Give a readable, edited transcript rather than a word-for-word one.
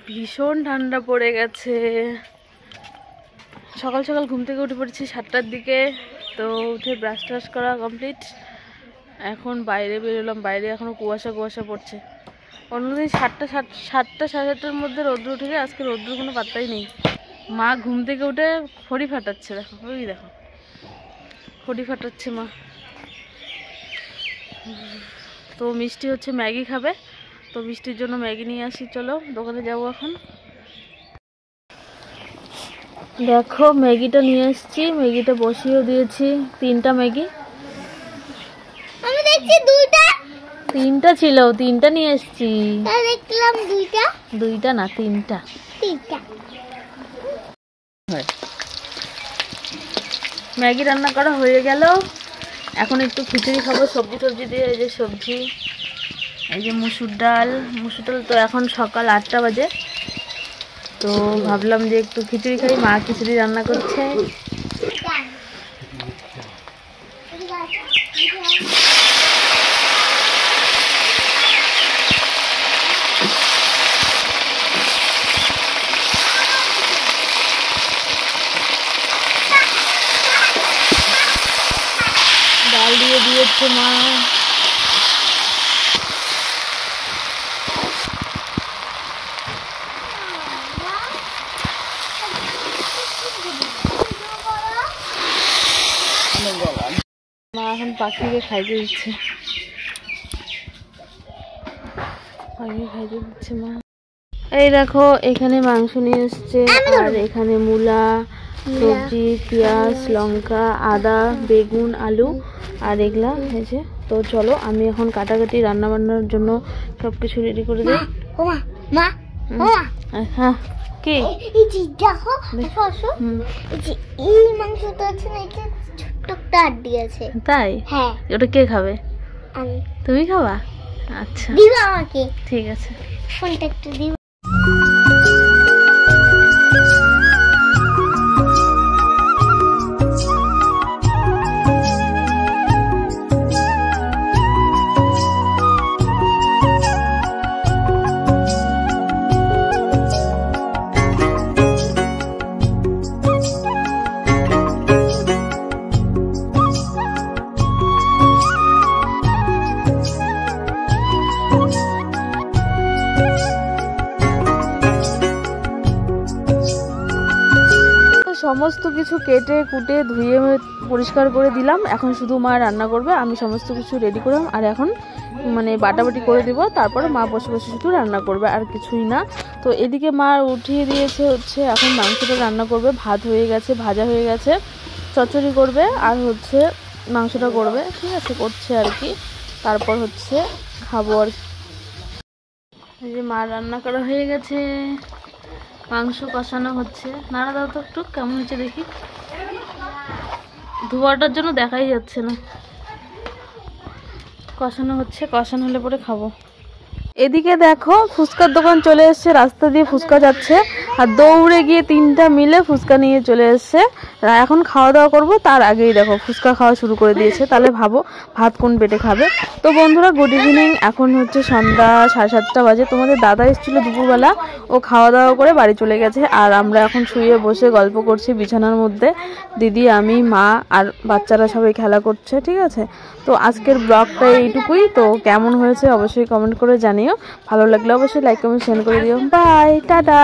ভীষণ ঠান্ডা পড়ে গেছে। সকাল সকাল ঘুম থেকে উঠে পড়েছি 7টার দিকে। তো উঠে ব্রাশ ট্রাশ করা কমপ্লিট। এখন বাইরে বেরোলাম, বাইরে এখনো কুয়াশা কুয়াশা পড়ছে। অন্যদিন 7টা সাড়ে 7টার মধ্যে রোদ্র উঠে যায়, আজকে রোদ্রুর কোনো পাত্তাই নেই। মা ঘুম থেকে উঠে খড়ি ফাটাচ্ছে, দেখো ওই দেখো খড়ি ফাটাচ্ছে মা। তো মিষ্টি হচ্ছে ম্যাগি খাবে, তো মিষ্টির জন্য ম্যাগি নিয়ে আসি। চলো দোকানে যাবো এখন। দেখো ম্যাগিটা নিয়ে এসেছি, ম্যাগিটা বসিয়েও দিয়েছি। 3টা ম্যাগি, আমি দেখছি 2টা। 3টা ছিল, 3টা নিয়ে এসেছি। দেখলাম 2টা। 2টা না 3টা। 3টা ম্যাগি রান্না করা হয়ে গেল। এখন একটু খিচুড়ি খাবো সবজি টবজি দিয়ে। এই যে সবজি, এই যে মুসুর ডাল। মুসুর ডাল তো এখন সকাল 8টা বাজে, তো ভাবলাম যে একটু খিচুড়ি খাই। মা খিচুড়ি রান্না করছে। ডাল দিয়ে দিয়েছে মা। মা এখন পাখিকে খাইতে দিচ্ছে, পাখি খাইতে দিচ্ছে মা। এই দেখো এখানে মাংস নিয়ে এসছে, আর এখানে মূলা, সবজি, পেঁয়াজ, লঙ্কা, আদা, বেগুন, আলু আর এগুলা হয়েছে। তো চলো আমি এখন কাটাকাটি রান্না বান্নার জন্য সবকিছু রেডি করে দিই। হ্যাঁ কি এই মাংসটা আছে না, এটা ছোট্ট একটা হাড্ডি আছে। তাই? হ্যাঁ। ওটা কে খাবে? আমি। তুমি খাবা? আচ্ছা দিবা আমাকে? ঠিক আছে। ফোনটা একটু দিবা। সমস্ত কিছু কেটে কুটে ধুয়ে পরিষ্কার করে দিলাম। এখন শুধু মা রান্না করবে, আমি সমস্ত কিছু রেডি করলাম। আর এখন মানে বাটাবাটি করে দিব, তারপরে মা বসে বসে শুধু রান্না করবে, আর কিছুই না। তো এদিকে মা উঠিয়ে দিয়েছে হচ্ছে এখন মাংসটা রান্না করবে। ভাত হয়ে গেছে, ভাজা হয়ে গেছে, চচ্চড়ি করবে আর হচ্ছে মাংসটা করবে। ঠিক আছে, করছে আর কি। তারপর হচ্ছে খাবো আর। এই যে মা রান্না করা হয়ে গেছে, মাংস কষানো হচ্ছে। নাড়া দাও তো একটু, কেমন হচ্ছে দেখি। ধোয়াটার জন্য দেখাই যাচ্ছে না। কষানো হচ্ছে, কষানো হলে পরে খাবো। এদিকে দেখো ফুচকার দোকান চলে এসছে, রাস্তা দিয়ে ফুচকা যাচ্ছে, আর দৌড়ে গিয়ে 3টা মিলে ফুচকা নিয়ে চলে এসছে। এখন খাওয়া দাওয়া করবো, তার আগেই দেখো ফুচকা খাওয়া শুরু করে দিয়েছে। তাহলে ভাবো ভাত কোন পেটে খাবে। তো বন্ধুরা গুড ইভিনিং। এখন হচ্ছে সন্ধ্যা 7:30 বাজে। তোমাদের দাদা এসেছিলো দুপুরবেলা, ও খাওয়া দাওয়া করে বাড়ি চলে গেছে। আর আমরা এখন শুয়ে বসে গল্প করছি বিছানার মধ্যে। দিদি, আমি, মা আর বাচ্চারা সবাই খেলা করছে। ঠিক আছে, তো আজকের ব্লগটা এইটুকুই। তো কেমন হয়েছে অবশ্যই কমেন্ট করে জানিও। ভালো লাগলে অবশ্যই লাইক কমেন্ট শেয়ার করে দিও। Bye, tata.